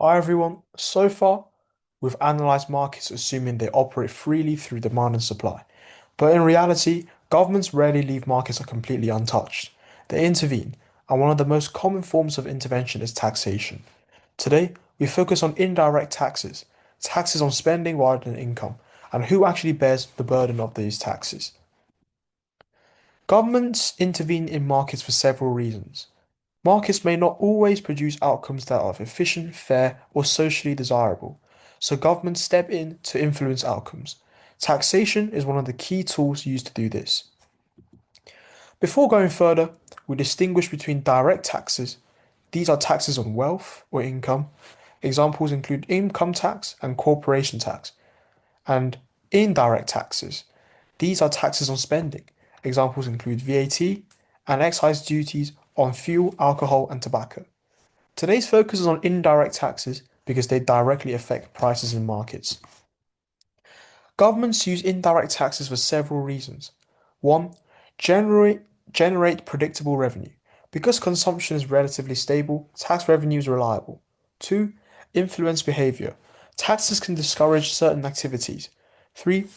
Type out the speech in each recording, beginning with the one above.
Hi everyone. So far, we've analyzed markets assuming they operate freely through demand and supply. But in reality, governments rarely leave markets completely untouched. They intervene, and one of the most common forms of intervention is taxation. Today, we focus on indirect taxes, taxes on spending rather than income, and who actually bears the burden of these taxes. Governments intervene in markets for several reasons. Markets may not always produce outcomes that are efficient, fair, or socially desirable, so governments step in to influence outcomes. Taxation is one of the key tools used to do this. Before going further, we distinguish between direct taxes. These are taxes on wealth or income. Examples include income tax and corporation tax, and indirect taxes. These are taxes on spending. Examples include VAT and excise duties on fuel, alcohol, and tobacco. Today's focus is on indirect taxes because they directly affect prices in markets. Governments use indirect taxes for several reasons. One, generate, generate predictable revenue. Because consumption is relatively stable, tax revenue is reliable. Two, influence behavior. Taxes can discourage certain activities. Three,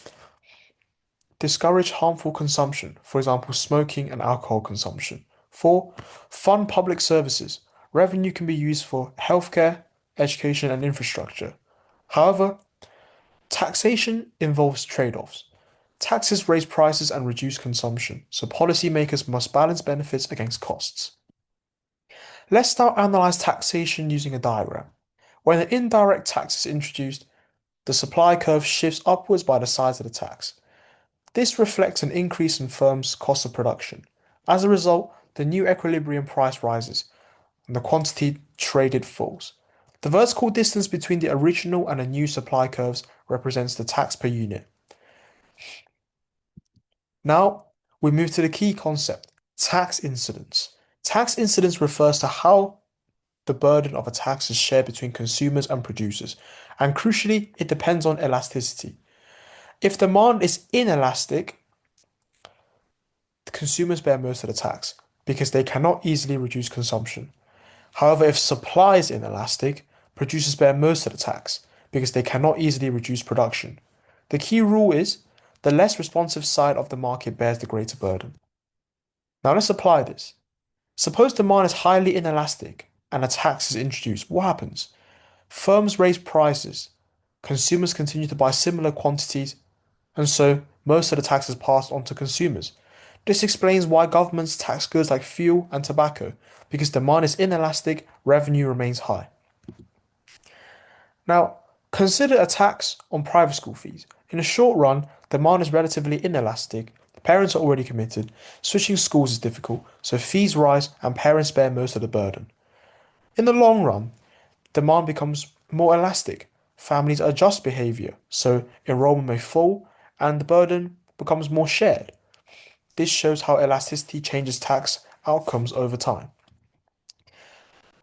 discourage harmful consumption, for example, smoking and alcohol consumption. Four, fund public services. Revenue can be used for healthcare, education, and infrastructure. However, taxation involves trade offs. Taxes raise prices and reduce consumption, so policymakers must balance benefits against costs. Let's now analyze taxation using a diagram. When an indirect tax is introduced, the supply curve shifts upwards by the size of the tax. This reflects an increase in firms' cost of production. As a result, the new equilibrium price rises and the quantity traded falls. The vertical distance between the original and the new supply curves represents the tax per unit. Now, we move to the key concept, tax incidence. Tax incidence refers to how the burden of a tax is shared between consumers and producers, and crucially, it depends on elasticity. If demand is inelastic, consumers bear most of the tax because they cannot easily reduce consumption. However, if supply is inelastic, producers bear most of the tax because they cannot easily reduce production. The key rule is the less responsive side of the market bears the greater burden. Now let's apply this. Suppose demand is highly inelastic and a tax is introduced. What happens? Firms raise prices, consumers continue to buy similar quantities, and so most of the tax is passed on to consumers. This explains why governments tax goods like fuel and tobacco, because demand is inelastic, revenue remains high. Now, consider a tax on private school fees. In the short run, demand is relatively inelastic, parents are already committed, switching schools is difficult, so fees rise and parents bear most of the burden. In the long run, demand becomes more elastic, families adjust behavior, so enrollment may fall and the burden becomes more shared. This shows how elasticity changes tax outcomes over time.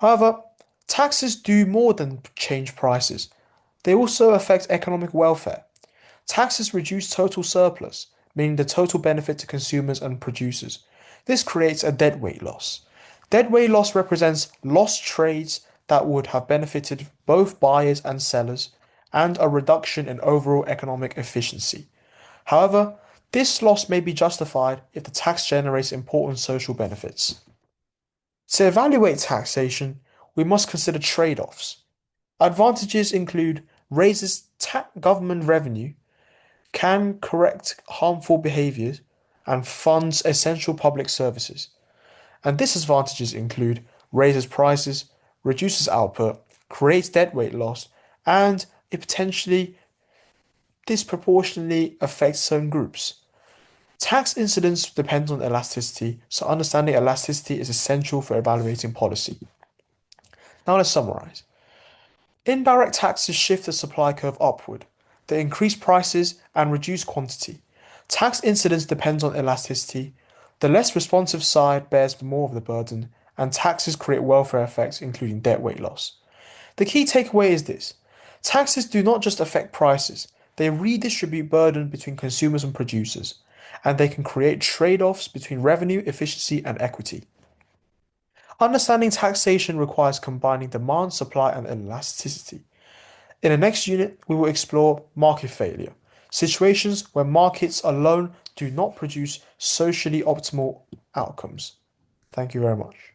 However, taxes do more than change prices. They also affect economic welfare. Taxes reduce total surplus, meaning the total benefit to consumers and producers. This creates a deadweight loss. Deadweight loss represents lost trades that would have benefited both buyers and sellers, and a reduction in overall economic efficiency. However, this loss may be justified if the tax generates important social benefits. To evaluate taxation, we must consider trade-offs. Advantages include raises government revenue, can correct harmful behaviors, and funds essential public services. And disadvantages include raises prices, reduces output, creates deadweight loss, and it potentially disproportionately affects certain groups. Tax incidence depends on elasticity, so understanding elasticity is essential for evaluating policy. Now let's summarize. Indirect taxes shift the supply curve upward. They increase prices and reduce quantity. Tax incidence depends on elasticity. The less responsive side bears more of the burden, and taxes create welfare effects, including debt weight loss. The key takeaway is this. Taxes do not just affect prices, they redistribute burden between consumers and producers, and they can create trade offs between revenue, efficiency, and equity. Understanding taxation requires combining demand, supply, and elasticity. In the next unit, we will explore market failure, situations where markets alone do not produce socially optimal outcomes. Thank you very much.